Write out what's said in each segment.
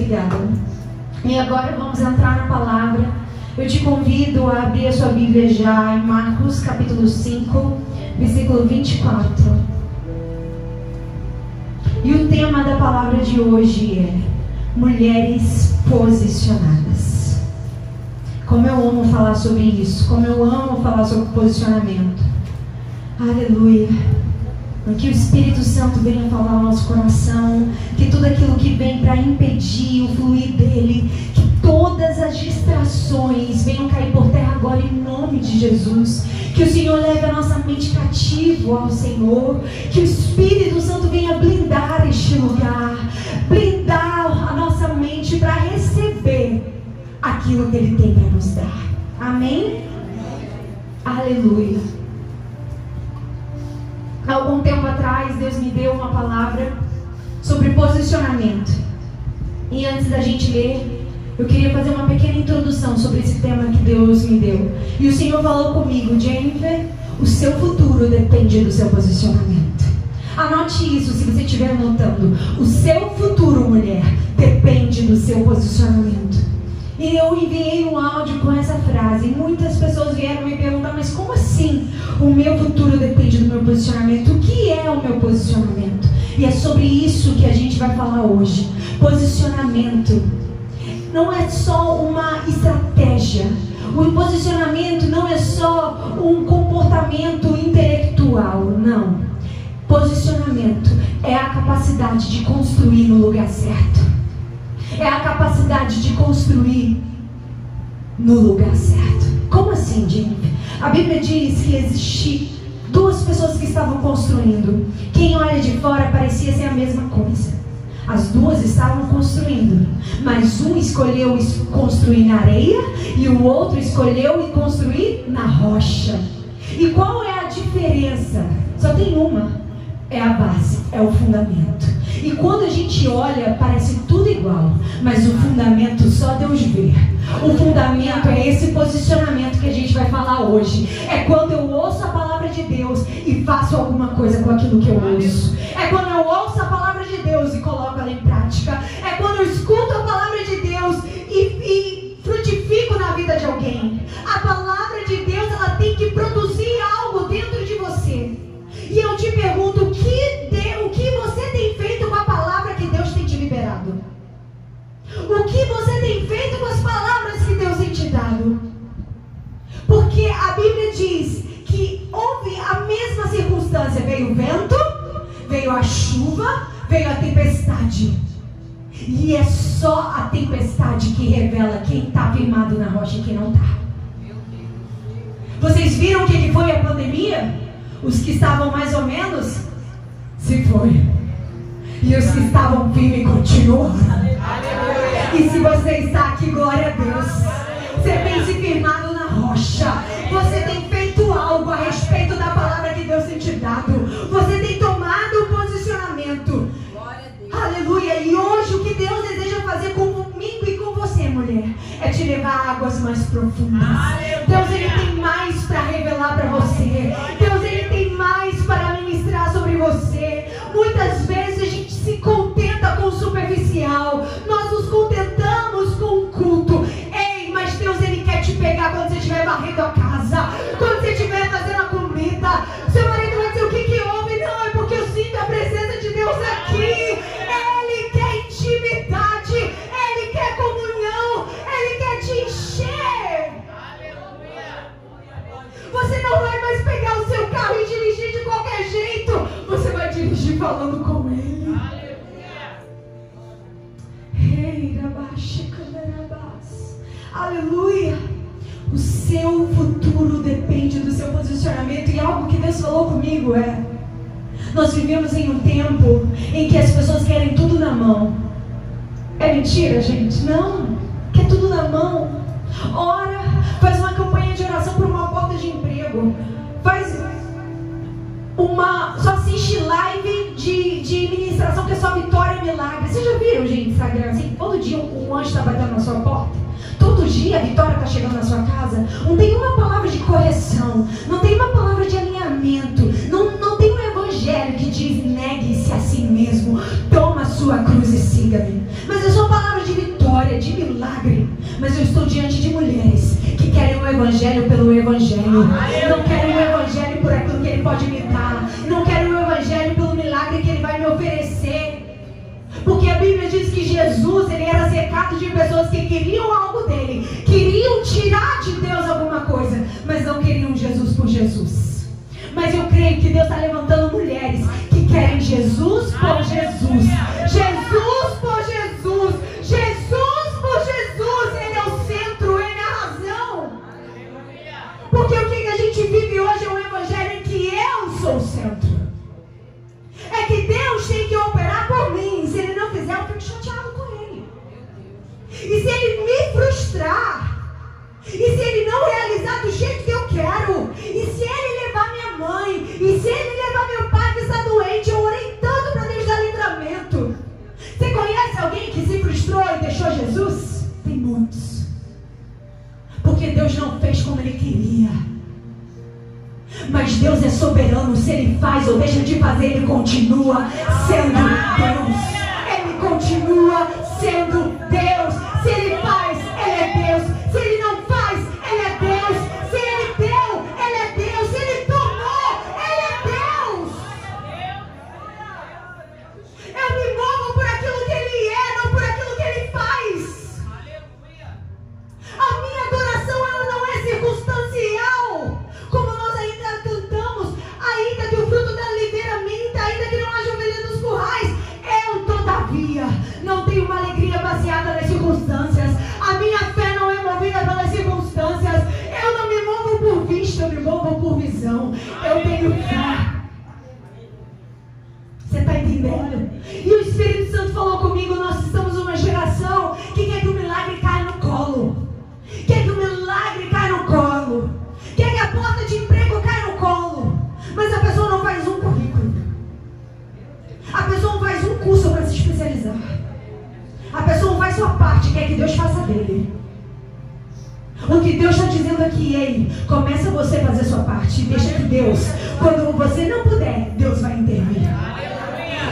obrigada. E agora vamos entrar na palavra. Eu te convido a abrir a sua Bíblia já em Marcos capítulo 5, versículo 24. E o tema da palavra de hoje é mulheres posicionadas. Como eu amo falar sobre isso, como eu amo falar sobre posicionamento. Aleluia. Que o Espírito Santo venha falar ao nosso coração, que tudo aquilo que vem para impedir o fluir dele, que todas as distrações venham cair por terra agora em nome de Jesus, que o Senhor leve a nossa mente cativo ao Senhor, que o Espírito Santo venha blindar este lugar, blindar a nossa mente para receber aquilo que Ele tem para nos dar. Amém? Aleluia. Há algum tempo atrás, Deus me deu uma palavra sobre posicionamento. E antes da gente ler, eu queria fazer uma pequena introdução sobre esse tema que Deus me deu. E o Senhor falou comigo: Jennifer, o seu futuro depende do seu posicionamento. Anote isso se você estiver anotando. O seu futuro, mulher, depende do seu posicionamento. E eu enviei um áudio com essa frase. E muitas pessoas vieram me perguntar: mas como assim? O meu futuro depende do meu posicionamento. O que é o meu posicionamento? E é sobre isso que a gente vai falar hoje. Posicionamento não é só uma estratégia. O posicionamento não é só um comportamento intelectual. Não. Posicionamento é a capacidade de construir no lugar certo. É a capacidade de construir no lugar certo. Como assim, Jennifer? A Bíblia diz que existiam duas pessoas que estavam construindo. Quem olha de fora parecia ser a mesma coisa. As duas estavam construindo, mas um escolheu construir na areia e o outro escolheu construir na rocha. E qual é a diferença? Só tem uma. É a base, é o fundamento. E quando a gente olha, parece tudo igual, mas o fundamento só Deus vê. O fundamento é esse posicionamento que a gente vai falar hoje. É quando eu ouço a palavra de Deus e faço alguma coisa com aquilo que eu ouço. É quando eu ouço a palavra de Deus e coloco ela em prática. É quando eu escuto a palavra de Deus e frutifico na vida de alguém. A palavra de Deus, ela tem que produzir algo dentro de você. E eu te pergunto, o que você tem feito com a palavra que Deus tem te liberado? O que você tem feito com as palavras que Deus tem te dado? Porque a Bíblia diz que houve a mesma circunstância. Veio o vento, veio a chuva, veio a tempestade. E é só a tempestade que revela quem está firmado na rocha e quem não está. Vocês viram o que foi a pandemia? Os que estavam mais ou menos, se foi. E os que estavam firmes continuam. E se você está aqui, glória a Deus. Você tem se firmado na rocha. Você tem feito algo a respeito da palavra que Deus tem te dado. Você tem tomado posicionamento. Aleluia. E hoje o que Deus deseja fazer comigo e com você, mulher, é te levar a águas mais profundas. Deus, Ele tem mais para revelar para você. Deus, Ele tem mais para ministrar sobre você. Muitas vezes a gente se contenta com o superficial. Nós nos contentamos com o culto. Ei, mas Deus, Ele quer te pegar quando você estiver varrendo a casa, quando você estiver fazendo a comida. Seu marido vai dizer: o que houve? Não, é porque eu sinto a presença de Deus aqui. Ele quer intimidade. Ele quer comunhão. Ele quer te encher. Você não vai mais pegar o seu carro e dirigir de qualquer jeito. Você vai dirigir falando com Ele. Aleluia. O seu futuro depende do seu posicionamento. E algo que Deus falou comigo é: nós vivemos em um tempo em que as pessoas querem tudo na mão. É mentira, gente? Não. Quer tudo na mão. Ora, faz uma campanha de oração por uma porta de emprego. Só assiste live de ministração que é só vitória e milagre. Vocês já viram, gente, Instagram? Assim, todo dia um anjo está batendo na sua porta. Todo dia a vitória está chegando na sua casa. Não tem uma palavra de correção. Não tem uma palavra de alinhamento. Não tem um evangelho que diz: negue-se a si mesmo. Toma a sua sua cruz e siga-me. Mas eu sou palavra de vitória, de milagre. Mas eu estou diante de mulheres que querem o Evangelho pelo Evangelho. Não querem o Evangelho por aquilo que Ele pode me dar. Não querem o Evangelho pelo milagre que Ele vai me oferecer. Porque a Bíblia diz que Jesus, Ele era cercado de pessoas que queriam algo dele, queriam tirar de Deus alguma coisa, mas não queriam Jesus por Jesus. Mas eu creio que Deus está levantando mulheres que querem Jesus por Jesus. Jesus por Jesus. Jesus por Jesus. Ele é o centro, Ele é a razão. Porque o que a gente vive hoje é um evangelho em que eu sou o centro. É que Deus tem que operar por mim. Se Ele não fizer, eu fico chateado com Ele. E se Ele me frustrar, e se Ele não realizar do jeito que eu quero, e se Ele levar minha mãe, e se Ele levar meu pai que está doente, eu orei tanto para Deus dar livramento. Você conhece alguém que se frustrou e deixou Jesus? Tem muitos. Porque Deus não fez como Ele queria. Mas Deus é soberano. Se Ele faz ou deixa de fazer, Ele continua sendo Deus. Ele continua sendo Deus. Se Ele faz, Ele é Deus. Se Ele não faz, Ele é Deus. Se Ele deu, Ele é Deus. Se Ele tomou, Ele é Deus. Eu me movo por aquilo que Ele é, não por aquilo que Ele faz. A minha adoração, ela não é circunstancial. Como nós ainda cantamos, ainda que o fruto da oliveira minta, ainda que não haja ovelha nos currais, eu todavia não tenho uma alegria baseada nas circunstâncias. A minha fé não é movida pelas circunstâncias. Eu não me movo por vista, eu me movo por visão. Eu tenho fé. Você está entendendo? E o Espírito Santo falou comigo, nós estamos numa geração que quer que o milagre caia no colo. Quer que o milagre caia no colo. Quer que a porta de emprego caia no colo. Mas a pessoa não faz um currículo. A pessoa não faz um curso para se especializar. A pessoa não faz sua parte, quer que Deus faça dele. O que Deus está dizendo aqui, ei, começa você a fazer sua parte. E deixa que Deus, quando você não puder, Deus vai intervir.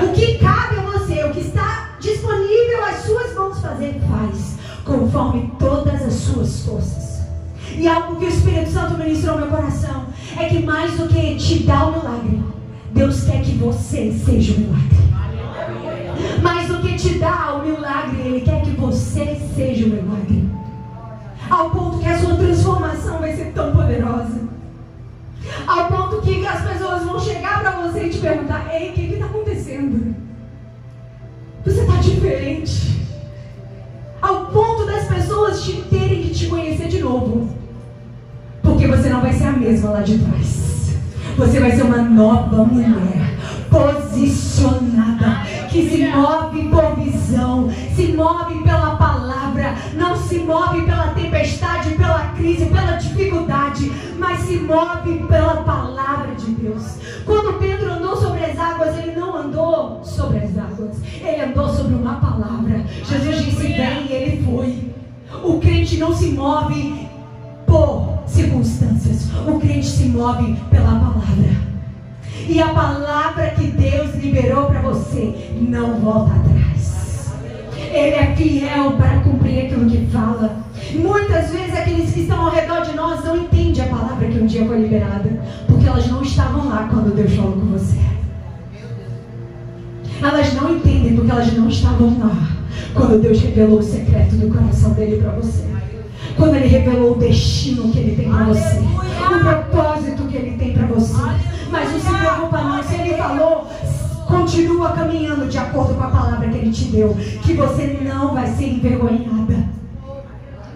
O que cabe a você, o que está disponível às suas mãos fazer, faz. Conforme todas as suas forças. E algo que o Espírito Santo ministrou no meu coração é que mais do que te dar o milagre, Deus quer que você seja o milagre. Mais do que te dar o milagre, Ele quer que você seja o milagre. Ao ponto que a sua transformação vai ser tão poderosa. Ao ponto que as pessoas vão chegar para você e te perguntar: ei, o que está acontecendo? Você está diferente. Ao ponto das pessoas terem que te conhecer de novo. Porque você não vai ser a mesma lá de trás. Você vai ser uma nova mulher, posicionada, que se move por visão, se move pela palavra, não se move pela tempestade, pela crise, pela dificuldade, mas se move pela palavra de Deus. Quando Pedro andou sobre as águas, ele não andou sobre as águas, ele andou sobre uma palavra. Jesus disse: vem, e ele foi. O crente não se move por circunstâncias, o crente se move pela palavra. E a palavra que Deus liberou para você não volta atrás. Ele é fiel para cumprir aquilo que fala. Muitas vezes aqueles que estão ao redor de nós não entendem a palavra que um dia foi liberada, porque elas não estavam lá quando Deus falou com você. Elas não entendem porque elas não estavam lá quando Deus revelou o secreto do coração dele para você. Quando Ele revelou o destino que Ele tem para você, o propósito que Ele tem para você. Mas não se preocupa não, se Ele falou, continua caminhando de acordo com a palavra que Ele te deu, que você não vai ser envergonhada.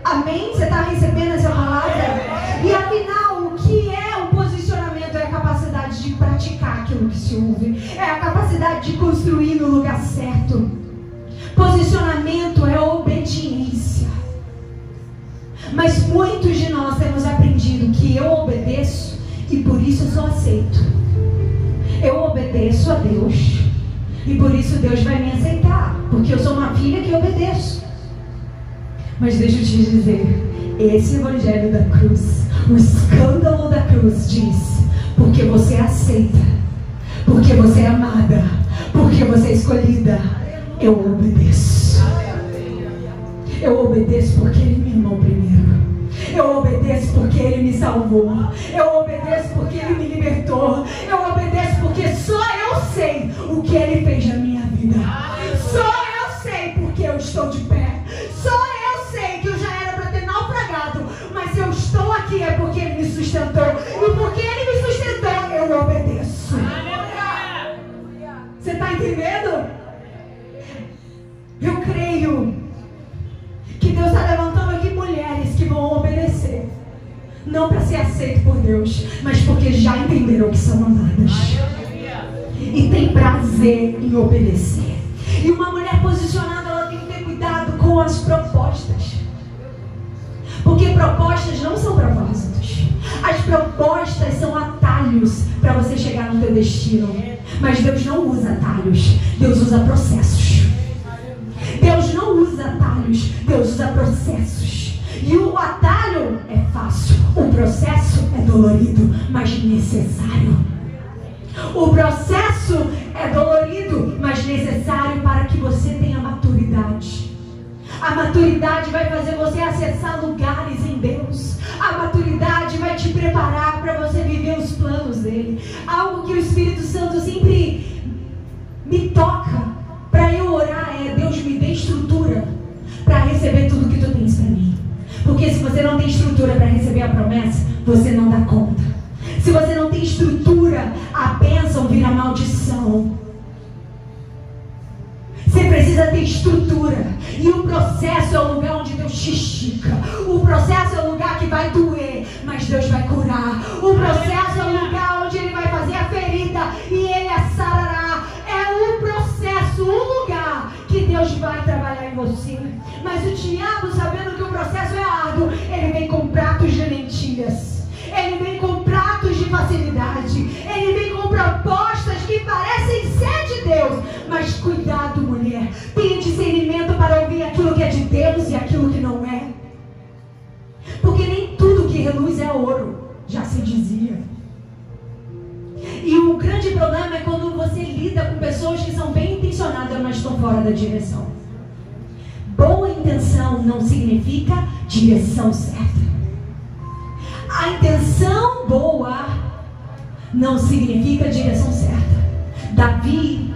Amém? Você está recebendo essa palavra? E afinal, o que é o posicionamento? É a capacidade de praticar aquilo que se ouve, é a capacidade de construir no lugar certo. Posicionamento é obediência. Mas muitos de nós temos aprendido que eu obedeço e por isso eu sou aceito. Eu obedeço a Deus e por isso Deus vai me aceitar, porque eu sou uma filha que obedeço. Mas deixa eu te dizer, esse evangelho da cruz, o escândalo da cruz diz: porque você é aceita, porque você é amada, porque você é escolhida, eu obedeço. Eu obedeço porque Ele me amou primeiro. Eu obedeço porque Ele me salvou. Eu obedeço porque Ele me libertou. Eu obedeço porque só eu sei o que Ele fez na minha vida. Só eu sei porque eu estou de pé. Só eu sei que eu já era para ter naufragado. Mas se eu estou aqui é porque Ele me sustentou. E porque Ele me sustentou, eu obedeço. Você está entendendo? Eu creio que Deus está levantando aqui mulheres que vão obedecer. Não para ser aceito por Deus, mas porque já entenderam que são amadas. E tem prazer em obedecer. E uma mulher posicionada, ela tem que ter cuidado com as propostas. Porque propostas não são propósitos. As propostas são atalhos para você chegar no teu destino. Mas Deus não usa atalhos. Deus usa processos. Deus não usa atalhos. Deus usa processos. E o atalho é fácil. O processo é dolorido, mas necessário. O processo é dolorido, mas necessário para que você tenha maturidade. A maturidade vai fazer você acessar lugares em Deus. A maturidade vai te preparar para você viver os planos dele. Algo que o Espírito Santo sempre me toca para eu orar é: Deus, me dê estrutura para receber tudo que tu tens para mim. Porque se você não tem estrutura para receber a promessa, você não dá conta. Se você não tem estrutura, a bênção vira maldição. Você precisa ter estrutura. E o processo é o lugar onde Deus te estica. O processo é o lugar que vai doer, mas Deus vai curar. O processo é o lugar onde Ele vai fazer a ferida e Ele a sarará. É o processo, o lugar que Deus vai trabalhar em você. Mas o diabo, sabendo que o processo é árduo, ele vem com pratos de lentilhas. Ele vem com pratos de facilidade. Ele vem com propostas que parecem ser de Deus. Mas cuidado, mulher. Tenha discernimento para ouvir aquilo que é de Deus e aquilo que não é. Porque nem tudo que reluz é ouro, já se dizia. E o grande problema é quando você lida com pessoas que são bem intencionadas, mas estão fora da direção. Boa intenção não significa direção certa. A intenção boa não significa direção certa. Davi,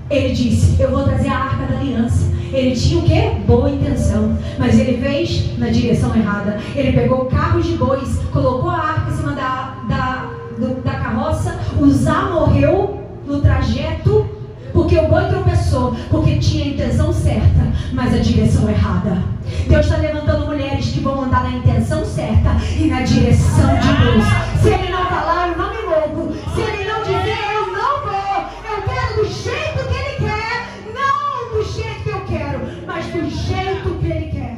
ele disse: eu vou trazer a arca da aliança. Ele tinha o quê? Boa intenção. Mas ele fez na direção errada. Ele pegou carros de bois, colocou a arca em cima da carroça. Uzá morreu no trajeto porque o boi tropeçou, porque tinha a intenção certa, mas a direção errada. Deus está levantando mulheres que vão andar na intenção certa e na direção de Deus. Se Ele não falar, eu não me movo. Se Ele não dizer, eu não vou. Eu quero do jeito que Ele quer, não do jeito que eu quero, mas do jeito que Ele quer.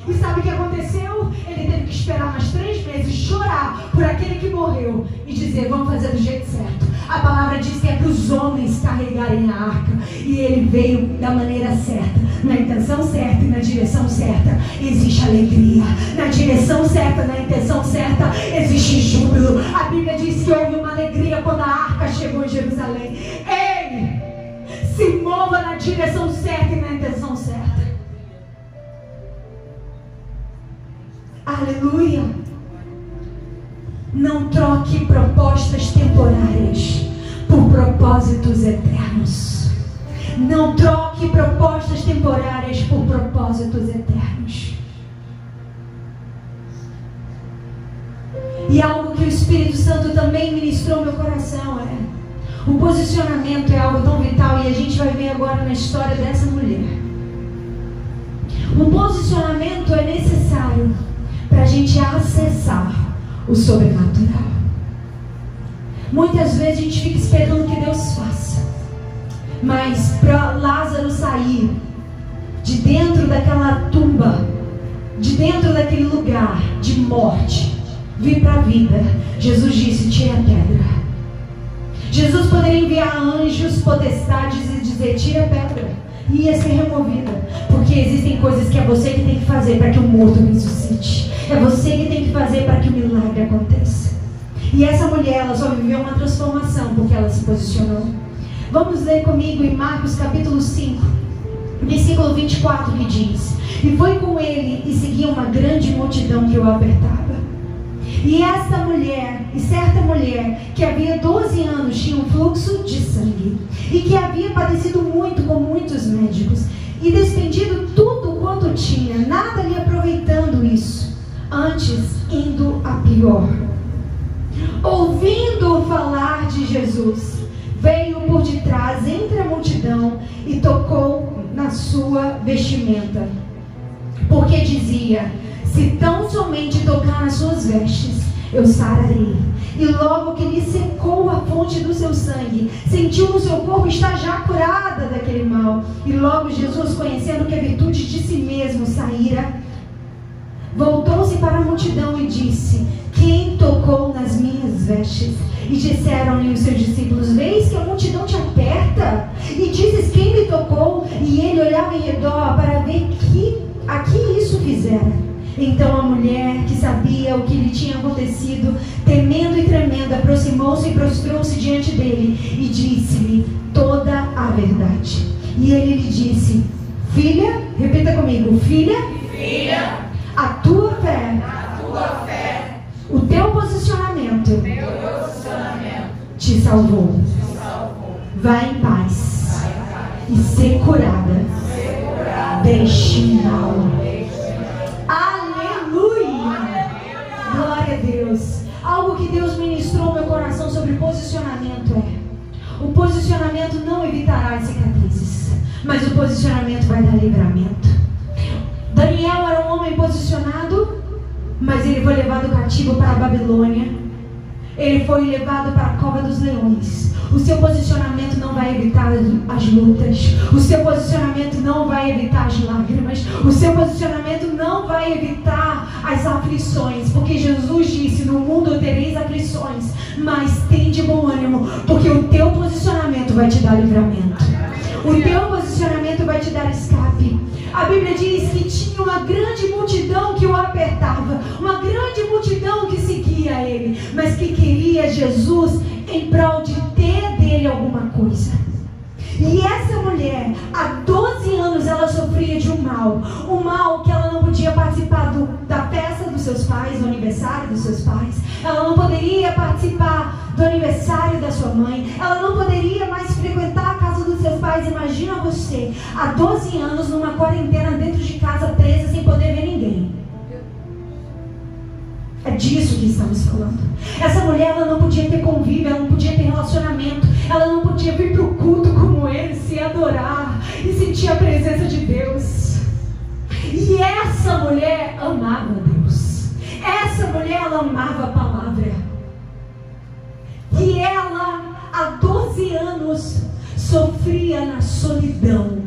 E sabe o que aconteceu? Ele teve que esperar mais 3 meses, chorar por aquele que morreu e dizer: vamos fazer do jeito certo. A palavra diz que é para os homens carregarem a arca. E ele veio da maneira certa, na intenção certa e na direção certa. Existe alegria. Na direção certa, na intenção certa, existe júbilo. A Bíblia diz que houve uma alegria quando a arca chegou em Jerusalém. Ei, se mova na direção certa e na intenção certa. Aleluia. Não troque propostas temporárias por propósitos eternos. Não troque propostas temporárias por propósitos eternos. E algo que o Espírito Santo também ministrou no meu coração é: o posicionamento é algo tão vital, e a gente vai ver agora na história dessa mulher. O posicionamento é necessário para a gente acessar o sobrenatural. Muitas vezes a gente fica esperando que Deus faça, mas para Lázaro sair de dentro daquela tumba, de dentro daquele lugar de morte, vir para a vida, Jesus disse: tira a pedra. Jesus poderia enviar anjos, potestades e dizer: tira a pedra, e ia ser removida, porque existem coisas que é você que tem que fazer para que o morto ressuscite. É você que tem que fazer para que o milagre aconteça. E essa mulher, ela só viveu uma transformação porque ela se posicionou. Vamos ler comigo em Marcos capítulo 5, versículo 24, que diz: e foi com ele e seguia uma grande multidão que o apertava. E esta mulher, e certa mulher, que havia 12 anos tinha um fluxo de sangue, e que havia padecido muito com muitos médicos, e despendido tudo quanto tinha, nada lhe aproveitando isso, antes indo a pior. Ouvindo falar de Jesus, veio por detrás entre a multidão e tocou na sua vestimenta, porque dizia: se tão somente tocar nas suas vestes, eu sararei. E logo que lhe secou a fonte do seu sangue, sentiu no seu corpo estar já curada daquele mal. E logo Jesus, conhecendo que a virtude de si mesmo saíra, voltou-se para a multidão e disse: quem tocou nas minhas vestes? E disseram-lhe os seus discípulos: vês que a multidão te aperta, e dizes: quem me tocou? E ele olhava em redor para ver a que isso fizera. Então a mulher, que sabia o que lhe tinha acontecido, temendo e tremendo, aproximou-se e prostrou-se diante dele e disse-lhe toda a verdade. E ele lhe disse: filha, repita comigo, filha, a tua fé, o teu posicionamento te salvou. Vai em paz e ser curada deste mal. Glória a Deus. Algo que Deus ministrou no meu coração sobre posicionamento é: o posicionamento não evitará as cicatrizes, mas o posicionamento vai dar livramento. Daniel era um homem posicionado, mas ele foi levado cativo para a Babilônia. Ele foi levado para a cova dos leões. O seu posicionamento não vai evitar as lutas. O seu posicionamento não vai evitar as lágrimas. O seu posicionamento não vai evitar as aflições. Porque Jesus disse: no mundo tereis aflições, mas tem de bom ânimo, porque o teu posicionamento vai te dar livramento. O teu posicionamento vai te dar escape. A Bíblia diz que tinha uma grande multidão que o apertava, uma grande multidão que seguia ele, mas que queria Jesus em prol de ter dele alguma coisa. E essa mulher, há 12 anos, ela sofria de um mal que ela não podia participar da festa dos seus pais, do aniversário dos seus pais. Ela não poderia participar do aniversário da sua mãe. Ela não poderia mais frequentar a casa dos seus pais. Imagina você, há 12 anos, numa quarentena dentro de casa, presa, sem poder ver ninguém. É disso que estamos falando. Essa mulher, ela não podia ter convívio, ela não podia ter relacionamento, ela não podia vir para o culto como esse, adorar e sentir a presença de Deus. E essa mulher amava Deus. Essa mulher, ela amava a palavra. E ela, há 12 anos, sofria na solidão.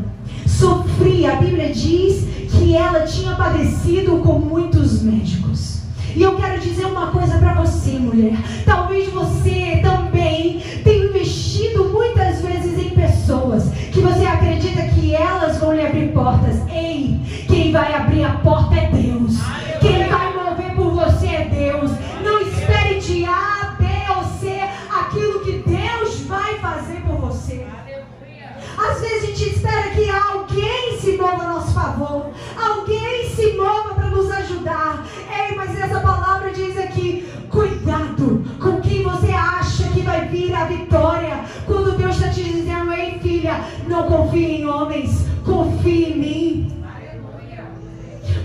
Sofria, a Bíblia diz que ela tinha padecido com muitos médicos. E eu quero dizer uma coisa para você, mulher. Talvez você também tenha investido muitas vezes em pessoas que você acredita que elas vão lhe abrir portas. Ei, quem vai abrir a porta é Deus. Quem vai mover por você é Deus. Não espere de A, B ou C aquilo que Deus vai fazer por você. Às vezes a gente espera que alguém se mova a nosso favor, alguém se mova para nos ajudar. Ei, mas essa palavra diz aqui: cuidado com quem você acha que vai vir a vitória. Quando Deus está te dizendo: ei, filha, não confie em homens, confie em mim.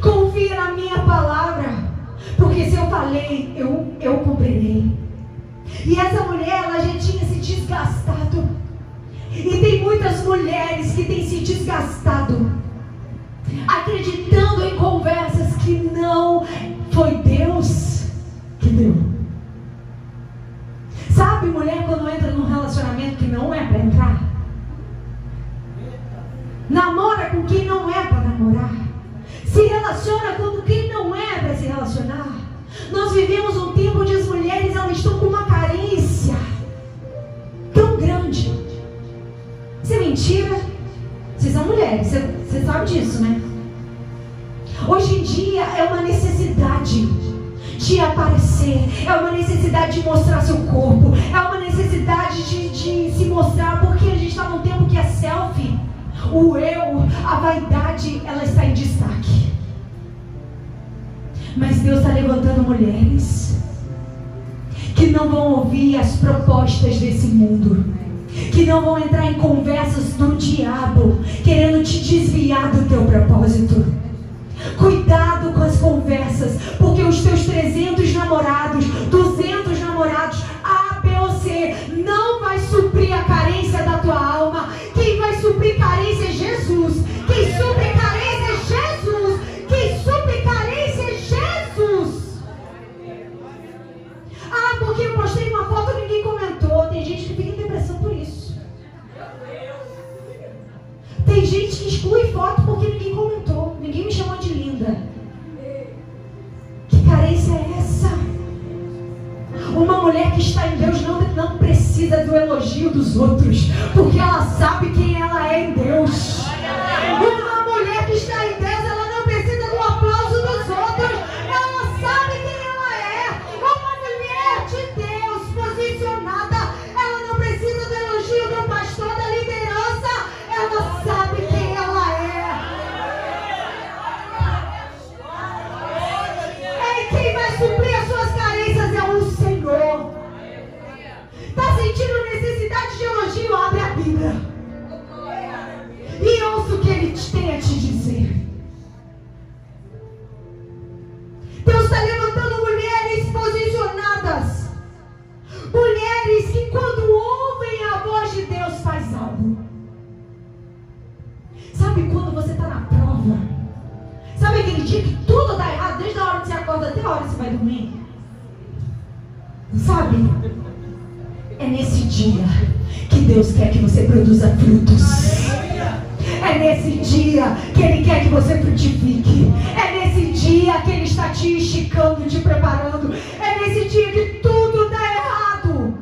Confia na minha palavra, porque se eu falei, eu cumprirei. E essa mulher, ela já tinha se desgastado. E tem muitas mulheres que têm se desgastado, acreditando em conversas que não foi Deus que deu. Sabe, mulher, quando entra num relacionamento que não é para entrar? Namora com quem não é para namorar. Se relaciona com quem não é para se relacionar. Nós vivemos um tempo onde as mulheres, elas estão com uma carência tão grande. Isso é mentira? Vocês são mulheres, você sabe disso, né? Hoje em dia é uma necessidade de aparecer, é uma necessidade de mostrar seu corpo, é uma necessidade de se mostrar, porque a gente está num tempo que a selfie, o eu, a vaidade, ela está em destaque. Mas Deus está levantando mulheres que não vão ouvir as propostas desse mundo, que não vão entrar em conversas do diabo, querendo te desviar do teu propósito. Cuidado com as conversas, porque os teus 300 namorados, 200 namorados, A, B ou C, não vai suprir a carência da tua alma. Quem vai suprir carência é Jesus. Quem supre carência é Jesus. Quem supre carência é Jesus. Ah, porque eu postei uma foto e ninguém comentou. Tem gente que fica em depressão por isso. Tem gente que exclui foto porque ninguém comentou. Ninguém me chamou de linda. Que carência é essa? Uma mulher que está em Deus não precisa do elogio dos outros, porque ela sabe quem ela é em Deus. Uma mulher que está em Deus, ela não precisa do aplauso dos outros. Ela sabe quem ela é. Uma mulher de Deus posicionada, ela não precisa do elogio do pastor, da liderança. Ela sabe quem ela é. Quem vai suprir as suas carências é o Senhor. Está sentindo necessidade de elogio? Abre a Bíblia e ouça o que Ele tem a te dizer. Deus está levantando mulheres posicionadas, mulheres que quando ouvem a voz de Deus faz algo. Sabe quando você está na prova? Sabe aquele dia que tudo está errado, desde a hora que você acorda até a hora que você vai dormir? Sabe? É nesse dia que Deus quer que você produza frutos. É nesse dia que Ele quer que você frutifique. É nesse dia que Ele está te esticando, te preparando. É nesse dia que tudo está errado,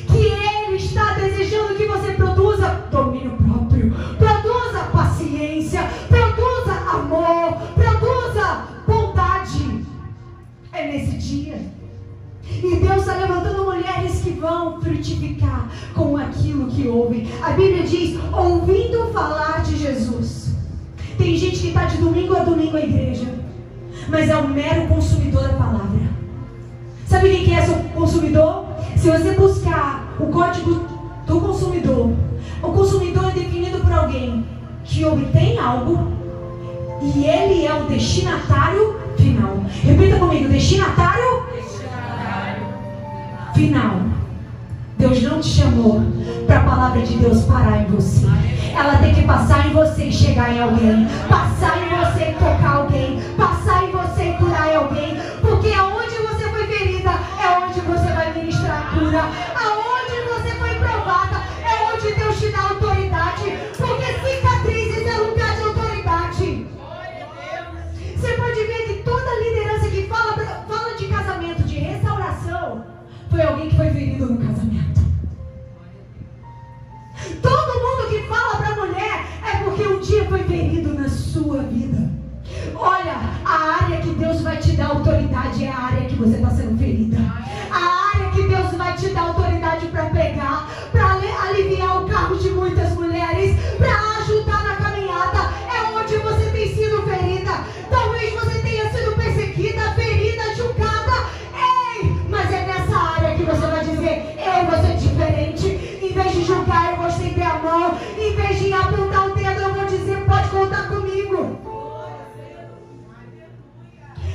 que Ele está desejando que você produza domínio próprio, produza paciência, produza amor, produza bondade. É nesse dia. E Deus está levantando mulheres que vão frutificar com aquilo que ouvem. A Bíblia diz, ouvindo falar de Jesus. Tem gente que está de domingo a domingo à igreja, mas é um mero consumidor da palavra. Sabe quem que é seu consumidor? Se você buscar o código do consumidor, o consumidor é definido por alguém que obtém algo e ele é o destinatário final. Repita comigo, destinatário final. Deus não te chamou para a palavra de Deus parar em você. Ela tem que passar em você e chegar em alguém. Passar em você e tocar alguém. Passar em você e curar alguém. Porque aonde você foi ferida é onde você vai ministrar a cura. Aonde você foi provada é onde Deus te dá autoridade. Porque cicatrizes é lugar de autoridade. Você pode ver que toda liderança que fala de casamento, de restauração, foi alguém que foi ferido no casamento. Todo mundo que fala para a mulher é porque um dia foi ferido na sua vida. Olha, a área que Deus vai te dar autoridade é a área que você está sendo ferida. A área que Deus vai te dar autoridade para pegar, para aliviar o carro de muitas mulheres, para ajudar na caminhada, é onde você tem sido ferida. Talvez você tenha sido perseguida, ferida, julgada. Ei, mas é nessa área que você vai dizer, eu vou ser diferente. Em vez de julgar, eu vou estender a mão. Em vez de apontar o dedo, eu vou dizer, pode contar comigo.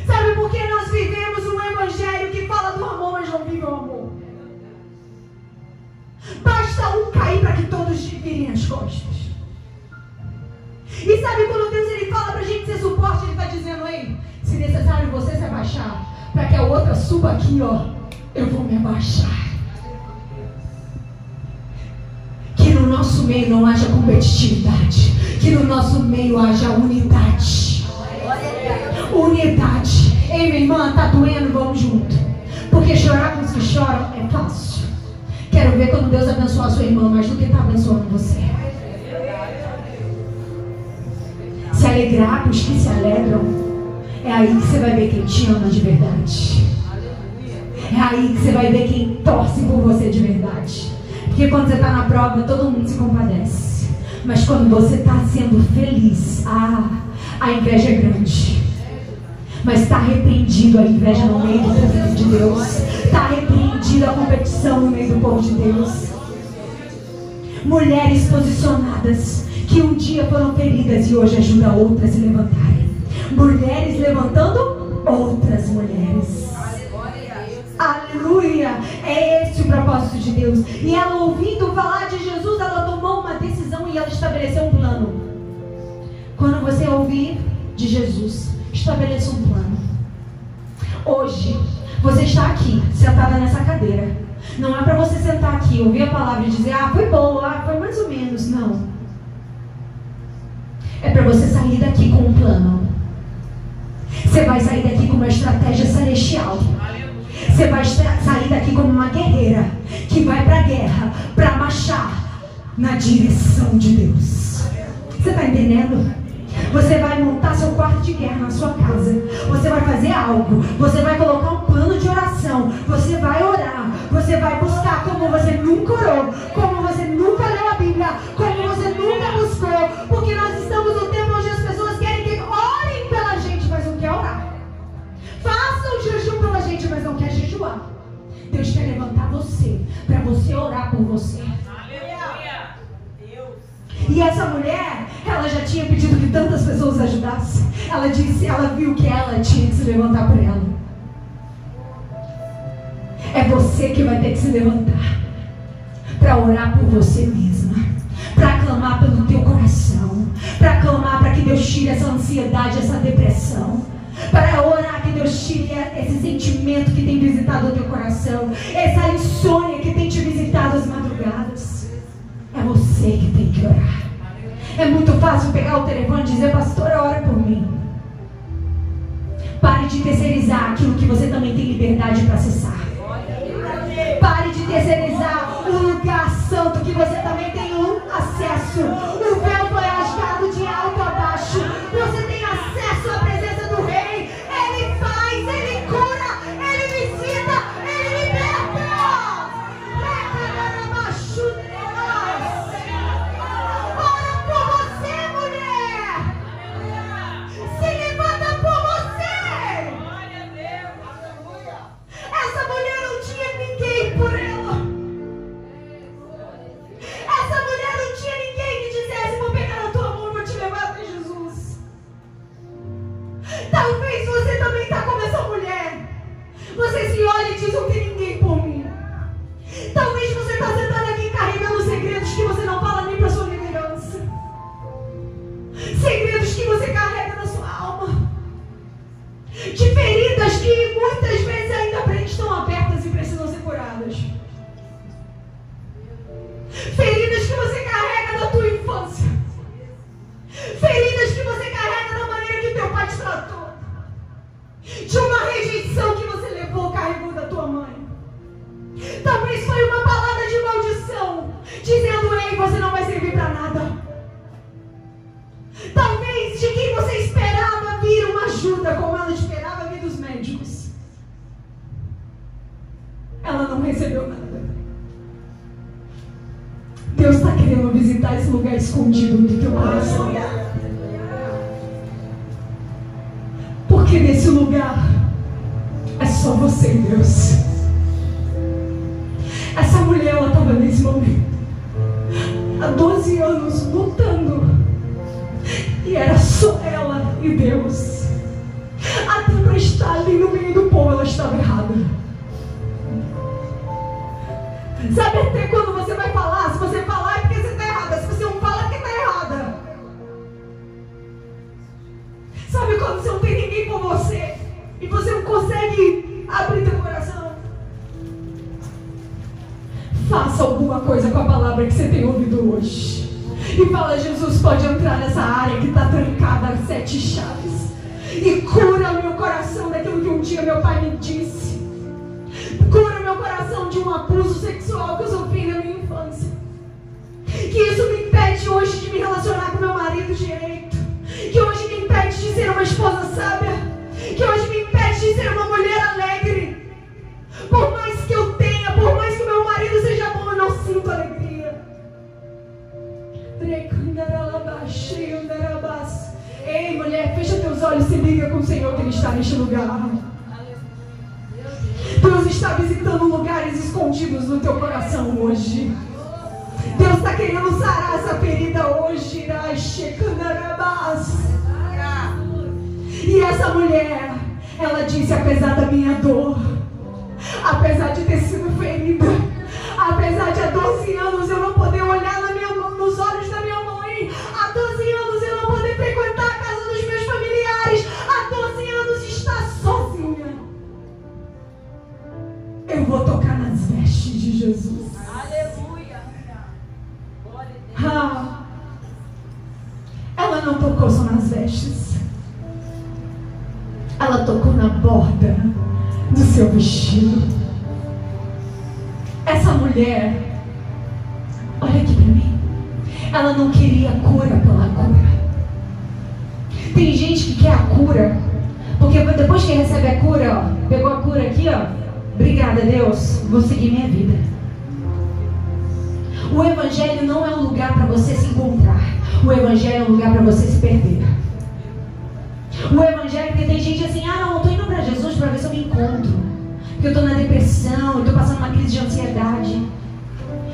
Sabe por que nós vivemos um evangelho que fala do amor, mas não vive o amor? Basta um cair para que todos virem as costas. E sabe quando Deus ele fala para a gente ser suporte, Ele está dizendo, ei, se necessário você se abaixar, para que a outra suba aqui, ó, eu vou me abaixar. Que no nosso meio não haja competitividade, que no nosso meio haja unidade. Unidade. Ei, minha irmã, tá doendo, vamos junto. Porque chorar com os que choram é fácil. Quero ver quando Deus abençoar a sua irmã, mais do que está abençoando você. Se alegrar com os que se alegram. É aí que você vai ver quem te ama de verdade. É aí que você vai ver quem torce por você de verdade. Porque quando você está na prova, todo mundo se compadece. Mas quando você está sendo feliz, a inveja é grande. Mas está repreendido a inveja no meio do povo de Deus. Está repreendida a competição no meio do povo de Deus. Mulheres posicionadas que um dia foram feridas e hoje ajudam outras a se levantarem. Mulheres levantando outras mulheres. Aleluia! É esse o propósito de Deus. E ela, ouvindo falar de Jesus, ela tomou uma decisão e ela estabeleceu um plano. Quando você ouvir de Jesus, estabeleça um plano. Hoje, você está aqui, sentada nessa cadeira. Não é para você sentar aqui, ouvir a palavra e dizer, foi boa, foi mais ou menos. Não. É para você sair daqui com um plano. Você vai sair daqui com uma estratégia celestial. Você vai sair daqui como uma guerreira que vai para a guerra, para marchar na direção de Deus. Você está entendendo? Você vai montar seu quarto de guerra na sua casa. Você vai fazer algo. Você vai colocar um plano de oração. Você vai orar. Você vai buscar como você nunca orou, como você nunca leu a Bíblia, como você nunca buscou. Porque nós estamos no tempo onde as pessoas querem que orem pela gente, mas não quer orar. Façam jejum pela gente, mas não quer jejuar. Deus quer levantar você, para você orar por você. E essa mulher, ela já tinha pedido que tantas pessoas ajudassem. Ela disse, ela viu que ela tinha que se levantar por ela. É você que vai ter que se levantar para orar por você mesma, para clamar pelo teu coração, para clamar para que Deus tire essa ansiedade, essa depressão, para orar que Deus tire esse sentimento que tem visitado o teu coração, essa insônia que tem te visitado às madrugadas. É você que tem que orar. É muito fácil pegar o telefone e dizer, pastora, ora por mim. Pare de terceirizar aquilo que você também tem liberdade para acessar. Pare de terceirizar o lugar santo que você também tem acesso. O véu foi rasgado de alto a baixo. Você tem acesso à presença do Rei. Ele faz, Ele cura, Ele visita, Ele liberta. Ora por você, mulher. Se levanta por você. Essa mulher não tinha ninguém por ela. Essa mulher não tinha ninguém que dissesse, vou pegar na tua mão e vou te levar até Jesus. Talvez você também está como essa mulher. Você se olha e diz, não tem ninguém por mim. Talvez você está sentado aqui carregando segredos que você não fala nem para sua liderança. Segredos que você carrega na sua alma. De feridas que muitas vezes ainda estão abertas e precisam ser curadas. Feridas que você carrega da tua infância. Feridas que você carrega da maneira que teu pai te tratou. De uma rejeição que você levou, carregou da tua mãe. Talvez foi uma palavra de maldição, dizendo, ei, você não vai servir para nada. Talvez de quem você esperava vir uma ajuda, como ela esperava vir dos médicos. Ela não recebeu nada. Deus está querendo visitar esse lugar escondido do teu coração. Porque nesse lugar é só você e Deus. Essa mulher, ela estava nesse momento há 12 anos lutando. E era só ela e Deus. Até para estar ali no meio do povo, ela estava errada. Sabe, até quando você vai falar, se você falar é porque você está errada, se você não fala é porque está errada. Sabe quando você não tem ninguém por você e você não consegue abrir teu coração? Faça alguma coisa com a palavra que você tem ouvido hoje. E fala, Jesus, pode entrar nessa área que está trancada a 7 chaves. E cura o meu coração daquilo que um dia meu pai me disse. Cura o meu coração de um abuso sexual que eu sofri na minha infância. Que isso me impede hoje de me relacionar com meu marido direito. Que hoje me impede de ser uma esposa sábia. o Senhor que Ele está neste lugar. Deus está visitando lugares escondidos no teu coração hoje. Deus está querendo sarar essa ferida hoje. E essa mulher, ela disse: apesar da minha dor, apesar de ter sido ferida, apesar de há 12 anos eu não poder olhar nos olhos da minha mãe, há 12 anos eu não poder frequentar a casa dos meus familiares, há 12 anos estar sozinha, eu vou tocar nas vestes de Jesus. Aleluia. Ela não tocou só nas vestes, ela tocou na borda do seu vestido. Essa mulher, olha aqui pra mim, ela não queria cura pela cura. Tem gente que quer a cura porque depois que recebe a cura, ó, pegou a cura aqui, ó, obrigada Deus, vou seguir minha vida. O Evangelho não é um lugar para você se encontrar. O Evangelho é um lugar para você se perder. O Evangelho, porque tem gente assim: ah não, eu estou indo para Jesus para ver se eu me encontro, porque eu estou na depressão, eu estou passando uma crise de ansiedade.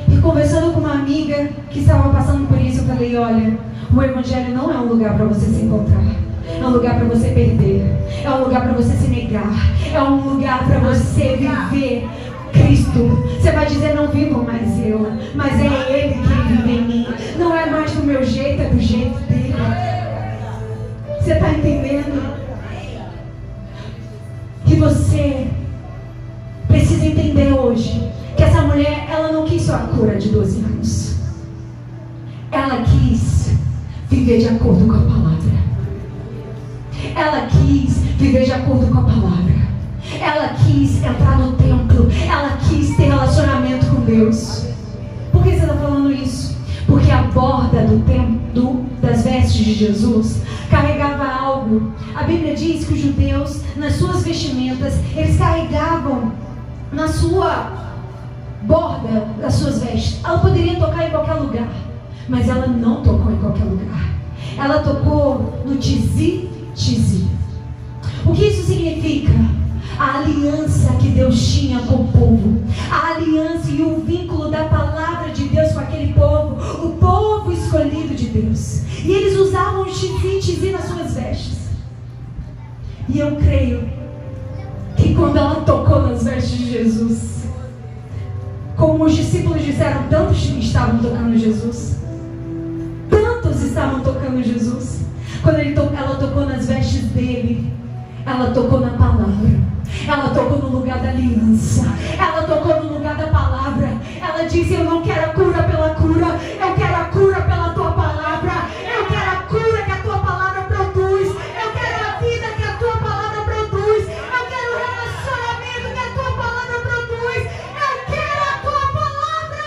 E conversando com uma amiga que estava passando por isso, eu falei: olha, o Evangelho não é um lugar para você se encontrar, é um lugar para você perder, é um lugar para você se negar, é um lugar para você viver Cristo. Você vai dizer: não vivo mais eu, mas é Ele que vive em mim. Não é mais do meu jeito, é do jeito dele. Você está entendendo? Que você precisa entender hoje que essa mulher, ela não quis só a cura de 12 anos. Ela quis viver de acordo com a palavra. Ela quis viver de acordo com a palavra. Ela quis entrar no templo. Ela quis ter relacionamento com Deus. Por que você está falando isso? Porque a borda do templo, das vestes de Jesus, carregava algo. A Bíblia diz que os judeus, nas suas vestimentas, eles carregavam na sua borda das suas vestes. Ela poderia tocar em qualquer lugar, mas ela não tocou em qualquer lugar. Ela tocou no tizi. O que isso significa? A aliança que Deus tinha com o povo, a aliança e o vínculo da palavra de Deus com aquele povo, o povo escolhido de Deus. E eles usavam o tizi nas suas vestes. E eu creio que quando ela tocou nas vestes de Jesus, como os discípulos disseram, tantos estavam tocando Jesus, tantos estavam tocando Jesus. Quando ela tocou nas vestes dele, ela tocou na palavra. Ela tocou no lugar da aliança. Ela tocou no lugar da palavra. Ela disse: eu não quero a cura pela cura, eu quero a cura pela tua palavra. Eu quero a cura que a tua palavra produz. Eu quero a vida que a tua palavra produz. Eu quero o relacionamento que a tua palavra produz. Eu quero a tua palavra.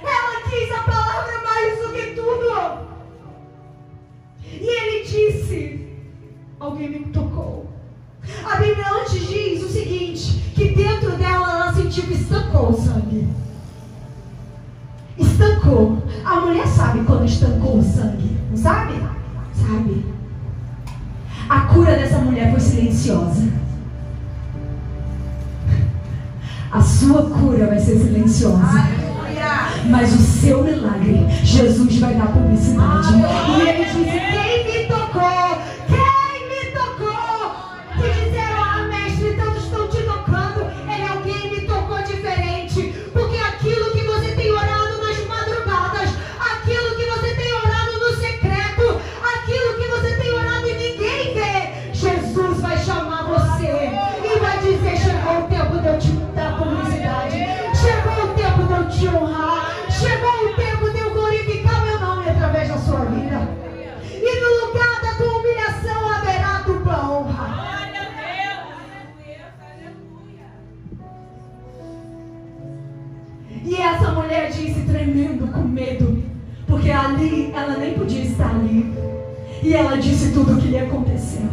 Ela quis a palavra mais do que tudo. E ele disse: alguém me tocou. A Bíblia antes diz o seguinte: que dentro dela ela sentiu que estancou o sangue. Estancou. A mulher sabe quando estancou o sangue, não sabe? Sabe. A cura dessa mulher foi silenciosa. A sua cura vai ser silenciosa, mas o seu milagre, Jesus vai dar publicidade. E ele disse: quem me tocou? Quem me tocou? Que disseram: ah, mestre, tantos estão te tocando. Ele: alguém me tocou diferente. Porque aquilo que você tem orado nas madrugadas, aquilo que você tem orado no secreto, aquilo que você tem orado e ninguém vê, Jesus vai chamar você e vai dizer: chegou o tempo de eu te dar publicidade. Chegou o tempo de eu te honrar. Chegou o tempo de eu glorificar meu nome através da sua vida. E no lugar da tua humilhação haverá a tua honra. E essa mulher disse, tremendo, com medo, porque ali ela nem podia estar ali. E ela disse tudo o que lhe aconteceu.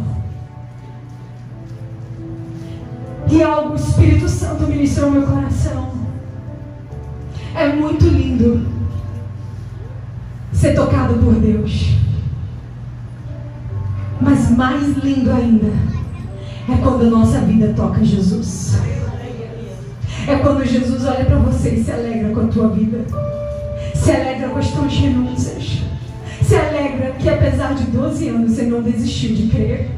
E algo o Espírito Santo ministrou no meu coração. É muito lindo ser tocado por Deus. mais lindo ainda é quando a nossa vida toca Jesus. É quando Jesus olha para você e se alegra com a tua vida, se alegra com as tuas renúncias, se alegra que apesar de 12 anos você não desistiu de crer.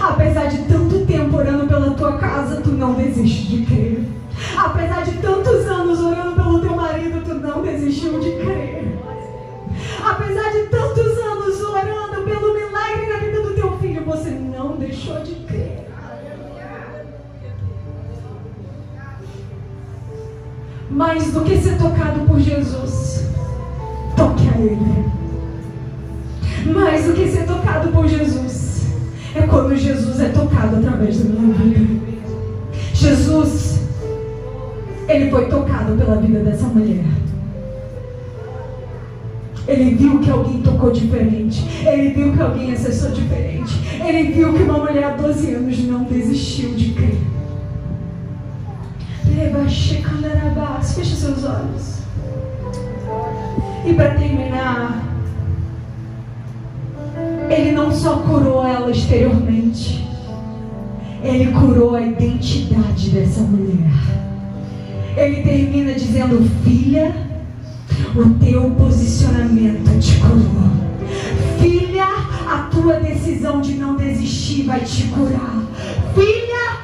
Apesar de tanto tempo orando pela tua casa, tu não desiste de crer. Apesar de tantos anos orando pelo teu marido, tu não desistiu de crer. Apesar de tantos anos orando pelo milagre na vida do teu filho, você não deixou de crer. Mais do que ser tocado por Jesus, toque a Ele. Mais do que ser tocado por Jesus, é quando Jesus é tocado através da minha vida. Jesus, Ele foi tocado pela vida dessa mulher. Ele viu que alguém tocou diferente. Ele viu que alguém acessou diferente. Ele viu que uma mulher há 12 anos não desistiu de crer. Feche seus olhos. E para terminar, Ele não só curou ela exteriormente, Ele curou a identidade dessa mulher. Ele termina dizendo: filha, o teu posicionamento te curou. Filha, a tua decisão de não desistir vai te curar. Filha,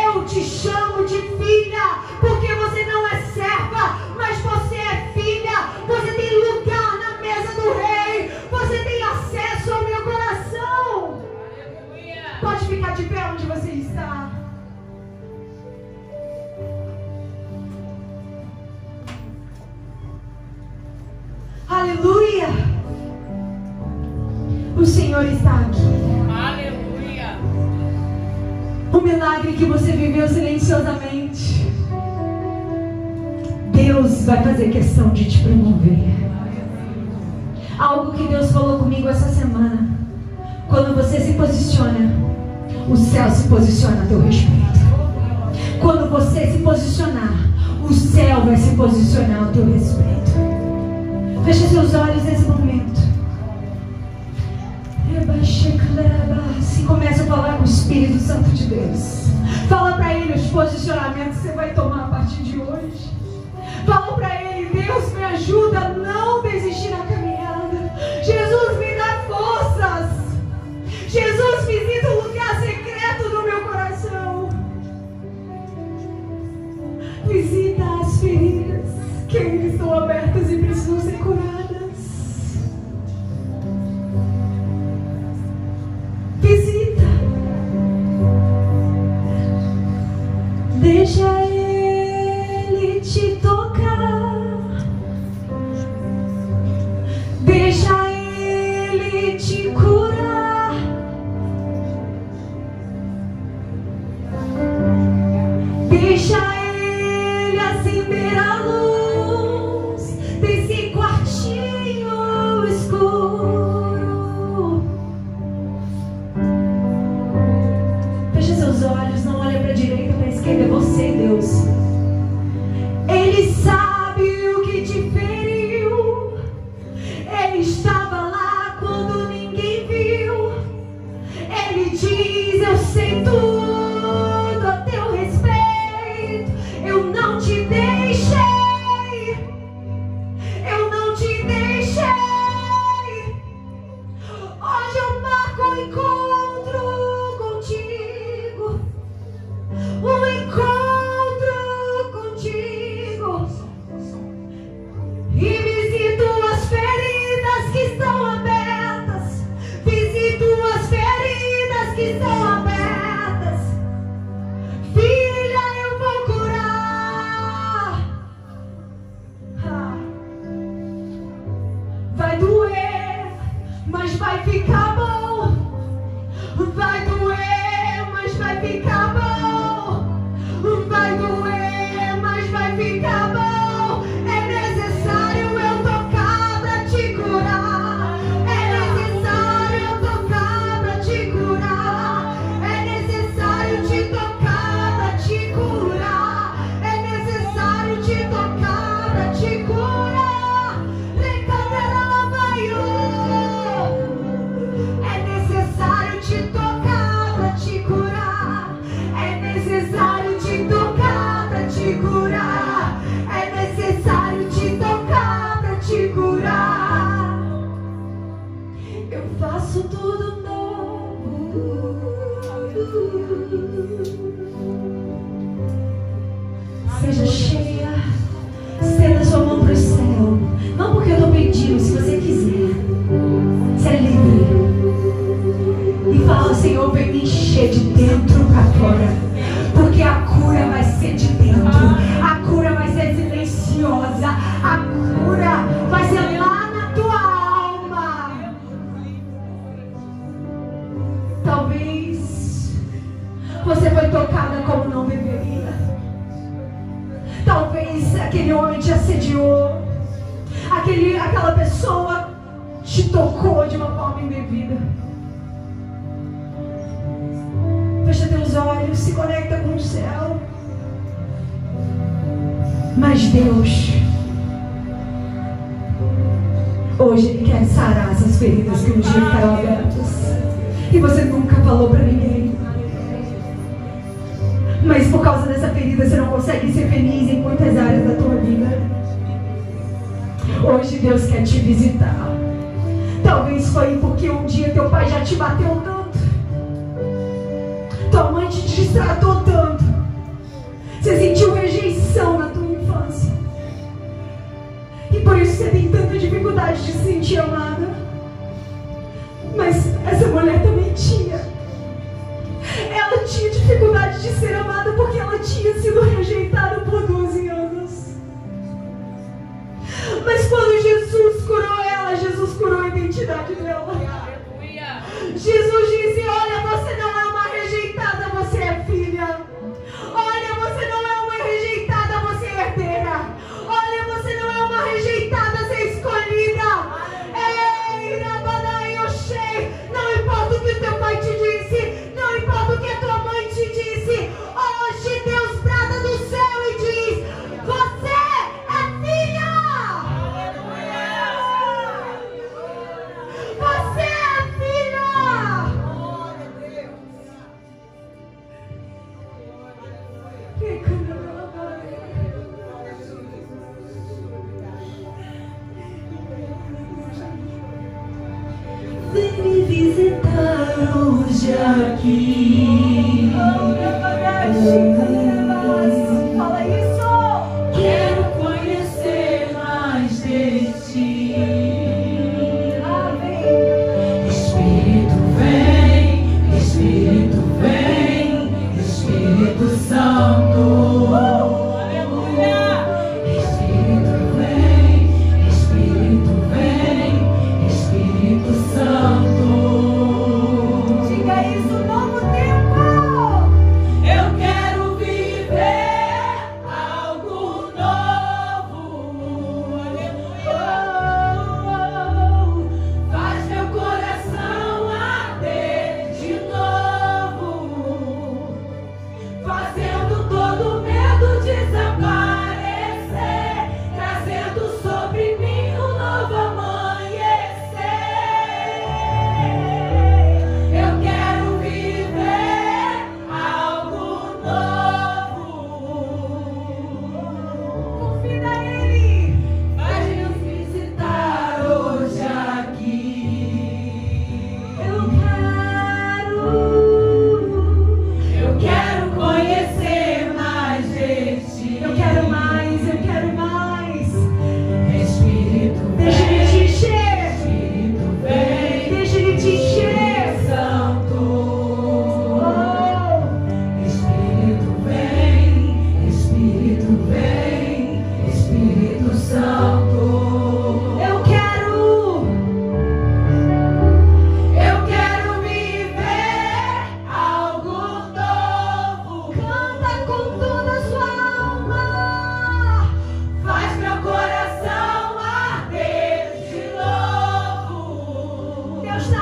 eu te chamo de filha, porque você não é serva, mas você é filha. Você tem lugar na mesa do rei. Você tem acesso ao meu coração. Pode ficar de pé onde você está. Aleluia! O Senhor está aqui. Aleluia! O milagre que você viveu silenciosamente, Deus vai fazer questão de te promover. Algo que Deus falou comigo essa semana: quando você se posiciona, o céu se posiciona a teu respeito. Quando você se posicionar, o céu vai se posicionar a teu respeito. Feche seus olhos nesse momento. E começa a falar com o Espírito Santo de Deus. Fala para Ele os posicionamentos que você vai tomar a partir de hoje. Fala para Ele: Deus, me ajuda a não desistir na caminhada. Jesus, me dá forças. Jesus, visita o lugar secreto do meu coração. Visita as feridas que ainda estão abertas e precisam ser curadas. Visita. Deixa Ele te tocar. Deixa Ele te curar. Deixa Ele acender a luz desse quartinho escuro. Feche seus olhos, não olhe para a direita, para a esquerda. É você, Deus. Ele sabe o que te feriu. Ele estava lá quando ninguém viu. Ele diz: eu sei tudo a teu respeito. Eu não te deixei. Eu não te deixei. Hoje eu marco um encontro contigo. Um encontro contigo. E visito as feridas que estão abertas. Visito as feridas que estão abertas. Filha, eu vou curar. Vai doer, mas vai ficar bom. Vai doer, mas vai ficar bom. Vai doer, mas vai ficar bom. É necessário eu tocar pra te curar. É necessário eu tocar pra te curar. É necessário te tocar pra te curar. É necessário te tocar pra te curar. É deveria. Talvez aquele homem te assediou, aquela pessoa te tocou de uma forma indevida. Fecha teus olhos, se conecta com o céu. Mas Deus, hoje Ele quer sarar essas feridas que um dia ficaram abertas e você nunca falou para ninguém. Mas por causa dessa ferida você não consegue ser feliz em muitas áreas da tua vida. Hoje Deus quer te visitar. Talvez foi porque um dia teu pai já te bateu tanto, tua mãe te destratou tanto, você sentiu rejeição na tua infância e por isso você tem tanta dificuldade de se sentir amada. Mas essa mulher também tinha. Ela tinha dificuldade de ser amada porque ela tinha sido rejeitada por 12 anos. Mas quando Jesus curou ela, Jesus curou a identidade dela. Jesus disse: olha, você não é uma rejeitada, você é filha. Olha, você não é uma rejeitada, você é herdeira. Olha, você não é uma rejeitada, você é escolhida. Ei, Rabadai Oshei, não importa o que o teu pai te disse, não importa o que a tua mãe te disse, hoje Deus brada do céu e diz: você é filha. Você é filha. Vem me visitar hoje aqui. Fala isso. Quero conhecer mais de ti. Espírito vem, Espírito vem, Espírito Santo. Espírito vem, Espírito vem, Espírito Santo. Diga isso, novo tempo. Eu quero viver algo novo. Faz meu coração arder de novo, fazendo todo medo desaparecer, trazendo sobre mim um novo amanhecer. Eu quero viver algo novo. Confia nele. Vai nos visitar hoje aqui. Eu quero conhecer mais de ti. Eu quero mais, eu quero mais. Espírito Deixa ele te encher. Espírito vem, Deixa ele te encher. Santo. Oh. Espírito vem, Espírito vem, Espírito Santo. Eu quero viver algo novo. Canta com toda a sua alma. Faz meu coração arder de novo. Deus está